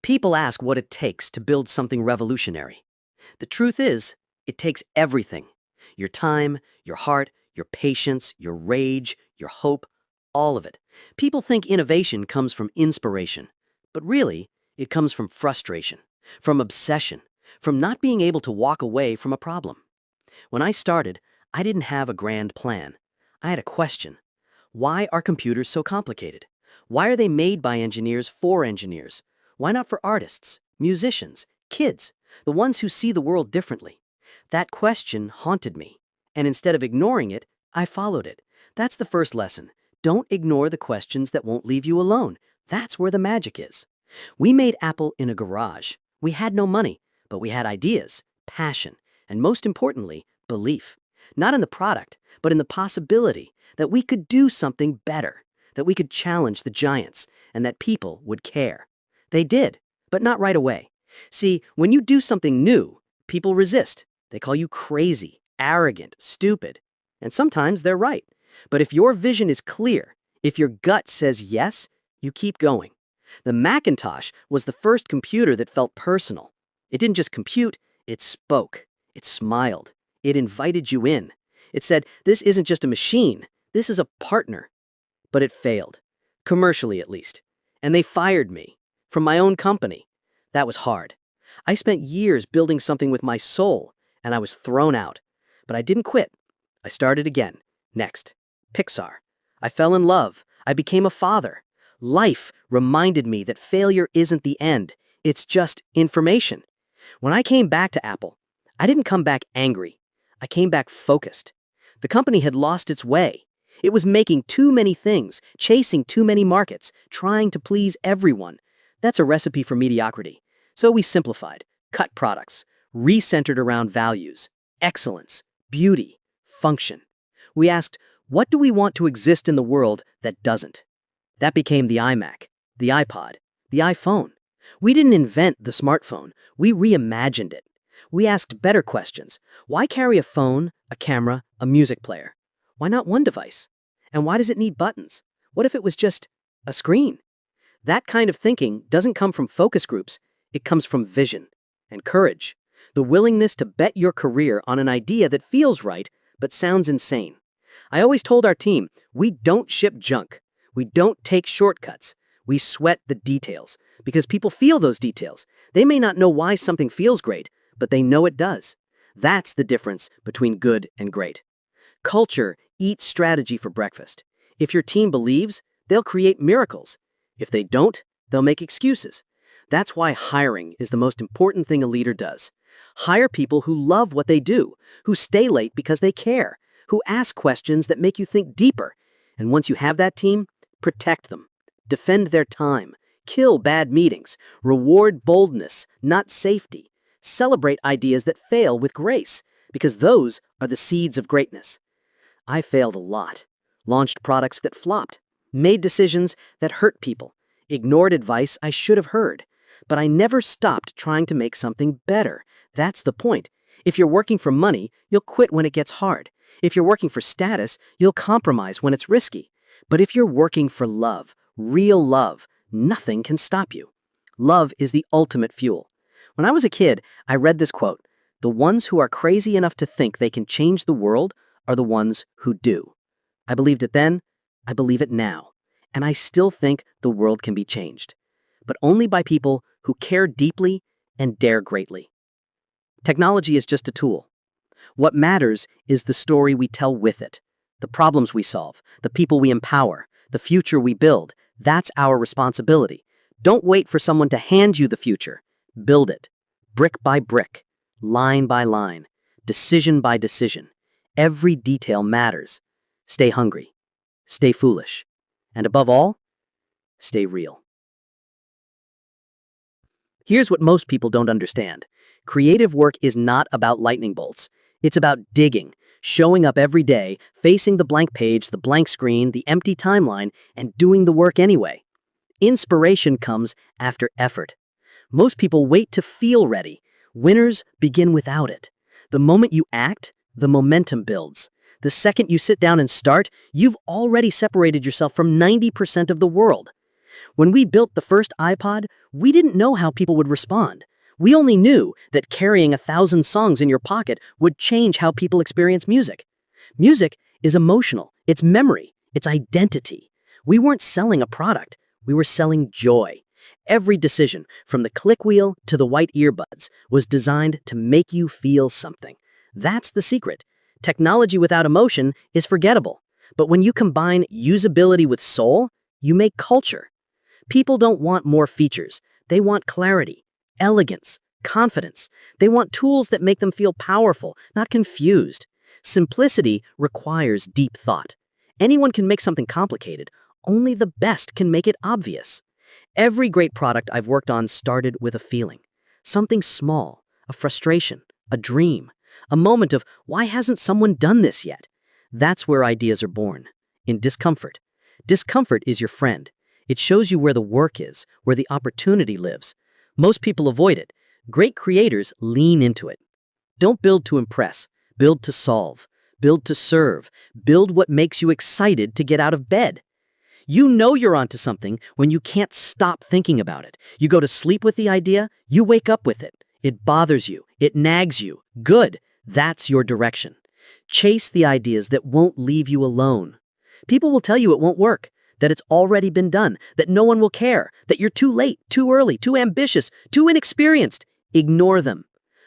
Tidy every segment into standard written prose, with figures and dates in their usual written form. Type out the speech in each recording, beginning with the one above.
People ask what it takes to build something revolutionary. The truth is, it takes everything. Your time, your heart, your patience, your rage, your hope, all of it. People think innovation comes from inspiration, but really, it comes from frustration, from obsession, from not being able to walk away from a problem. When I started, I didn't have a grand plan. I had a question. Why are computers so complicated? Why are they made by engineers for engineers? Why not for artists, musicians, kids, the ones who see the world differently? That question haunted me, and instead of ignoring it, I followed it. That's the first lesson. Don't ignore the questions that won't leave you alone. That's where the magic is. We made Apple in a garage. We had no money, but we had ideas, passion, and most importantly, belief. Not in the product, but in the possibility that we could do something better, that we could challenge the giants, and that people would care. They did, but not right away. See, when you do something new, people resist. They call you crazy, arrogant, stupid. And sometimes they're right. But if your vision is clear, if your gut says yes, you keep going. The Macintosh was the first computer that felt personal. It didn't just compute, it spoke. It smiled. It invited you in. It said, this isn't just a machine, this is a partner. But it failed, commercially at least. And they fired me, from my own company. That was hard. I spent years building something with my soul, and I was thrown out. But I didn't quit. I started again. Next, Pixar. I fell in love. I became a father. Life reminded me that failure isn't the end. It's just information. When I came back to Apple, I didn't come back angry. I came back focused. The company had lost its way. It was making too many things, chasing too many markets, trying to please everyone. That's a recipe for mediocrity. So we simplified, cut products, recentered around values, excellence, beauty, function. We asked, what do we want to exist in the world that doesn't? That became the iMac, the iPod, the iPhone. We didn't invent the smartphone, we reimagined it. We asked better questions. Why carry a phone, a camera, a music player? Why not one device? And why does it need buttons? What if it was just a screen? That kind of thinking doesn't come from focus groups, it comes from vision and courage. The willingness to bet your career on an idea that feels right, but sounds insane. I always told our team, we don't ship junk. We don't take shortcuts. We sweat the details, because people feel those details. They may not know why something feels great, but they know it does. That's the difference between good and great. Culture eats strategy for breakfast. If your team believes, they'll create miracles. If they don't, they'll make excuses. That's why hiring is the most important thing a leader does. Hire people who love what they do, who stay late because they care, who ask questions that make you think deeper. And once you have that team, protect them. Defend their time. Kill bad meetings. Reward boldness, not safety. Celebrate ideas that fail with grace, because those are the seeds of greatness. I failed a lot. Launched products that flopped. Made decisions that hurt people. Ignored advice I should have heard. But I never stopped trying to make something better. That's the point. If you're working for money, you'll quit when it gets hard. If you're working for status, you'll compromise when it's risky. But if you're working for love, real love, nothing can stop you. Love is the ultimate fuel. When I was a kid, I read this quote, "The ones who are crazy enough to think they can change the world are the ones who do." I believed it then, I believe it now, and I still think the world can be changed, but only by people who care deeply and dare greatly. Technology is just a tool. What matters is the story we tell with it, the problems we solve, the people we empower, the future we build. That's our responsibility. Don't wait for someone to hand you the future. Build it, brick by brick, line by line, decision by decision. Every detail matters. Stay hungry, stay foolish, and above all, stay real. Here's what most people don't understand. Creative work is not about lightning bolts. It's about digging, showing up every day, facing the blank page, the blank screen, the empty timeline, and doing the work anyway. Inspiration comes after effort. Most people wait to feel ready. Winners begin without it. The moment you act, the momentum builds. The second you sit down and start, you've already separated yourself from 90% of the world. When we built the first iPod, we didn't know how people would respond. We only knew that carrying 1,000 songs in your pocket would change how people experience music. Music is emotional, it's memory, it's identity. We weren't selling a product, we were selling joy. Every decision, from the click wheel to the white earbuds, was designed to make you feel something. That's the secret. Technology without emotion is forgettable. But when you combine usability with soul, you make culture. People don't want more features. They want clarity, elegance, confidence. They want tools that make them feel powerful, not confused. Simplicity requires deep thought. Anyone can make something complicated. Only the best can make it obvious. Every great product I've worked on started with a feeling. Something small, a frustration, a dream, a moment of, why hasn't someone done this yet? That's where ideas are born, in discomfort. Discomfort is your friend. It shows you where the work is, where the opportunity lives. Most people avoid it. Great creators lean into it. Don't build to impress. Build to solve. Build to serve. Build what makes you excited to get out of bed. You know you're onto something when you can't stop thinking about it. You go to sleep with the idea, you wake up with it. It bothers you. It nags you. Good. That's your direction. Chase the ideas that won't leave you alone. People will tell you it won't work, that it's already been done, that no one will care, that you're too late, too early, too ambitious, too inexperienced. Ignore them.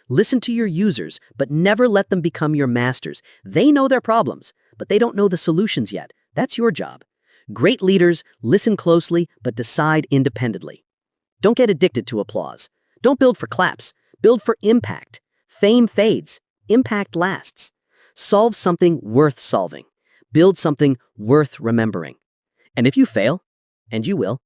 Listen to your users, but never let them become your masters. They know their problems, but they don't know the solutions yet. That's your job. Great leaders listen closely, but decide independently. Don't get addicted to applause. Don't build for claps. Build for impact. Fame fades. Impact lasts. Solve something worth solving. Build something worth remembering. And if you fail, and you will,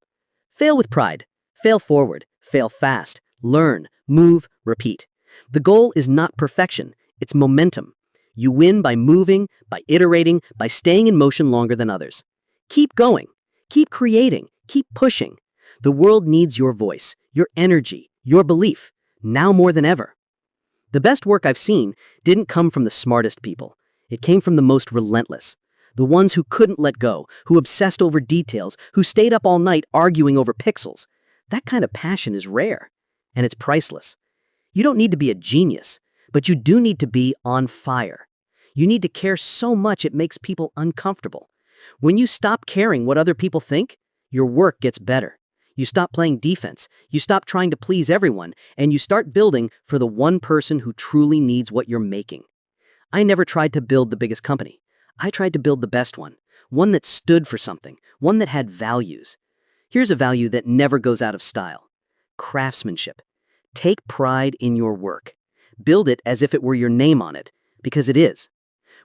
fail with pride. Fail forward. Fail fast. Learn. Move. Repeat. The goal is not perfection. It's momentum. You win by moving, by iterating, by staying in motion longer than others. Keep going. Keep creating. Keep pushing. The world needs your voice, your energy, your belief, now more than ever. The best work I've seen didn't come from the smartest people. It came from the most relentless. The ones who couldn't let go, who obsessed over details, who stayed up all night arguing over pixels. That kind of passion is rare, and it's priceless. You don't need to be a genius, but you do need to be on fire. You need to care so much it makes people uncomfortable. When you stop caring what other people think, your work gets better. You stop playing defense, you stop trying to please everyone, and you start building for the one person who truly needs what you're making. I never tried to build the biggest company. I tried to build the best one that stood for something, one that had values. Here's a value that never goes out of style: craftsmanship. Take pride in your work. Build it as if it were your name on it, because it is.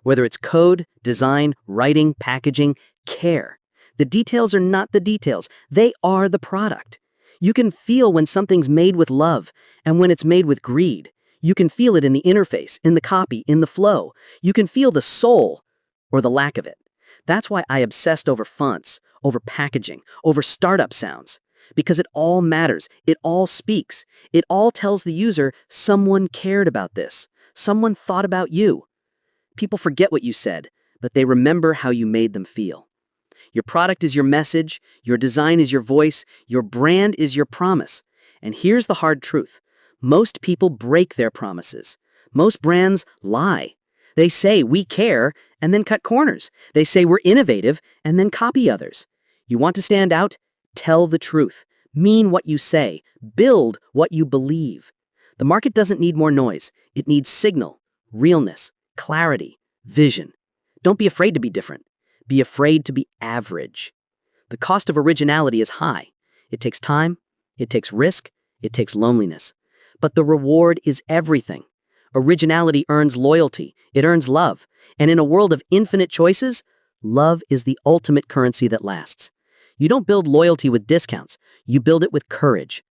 Whether it's code, design, writing, packaging, care. The details are not the details. They are the product. You can feel when something's made with love and when it's made with greed. You can feel it in the interface, in the copy, in the flow. You can feel the soul or the lack of it. That's why I obsessed over fonts, over packaging, over startup sounds. Because it all matters. It all speaks. It all tells the user someone cared about this. Someone thought about you. People forget what you said, but they remember how you made them feel. Your product is your message, your design is your voice, your brand is your promise. And here's the hard truth. Most people break their promises. Most brands lie. They say we care and then cut corners. They say we're innovative and then copy others. You want to stand out? Tell the truth. Mean what you say. Build what you believe. The market doesn't need more noise. It needs signal, realness, clarity, vision. Don't be afraid to be different. Be afraid to be average. The cost of originality is high. It takes time, it takes risk, it takes loneliness. But the reward is everything. Originality earns loyalty, it earns love. And in a world of infinite choices, love is the ultimate currency that lasts. You don't build loyalty with discounts. You build it with courage.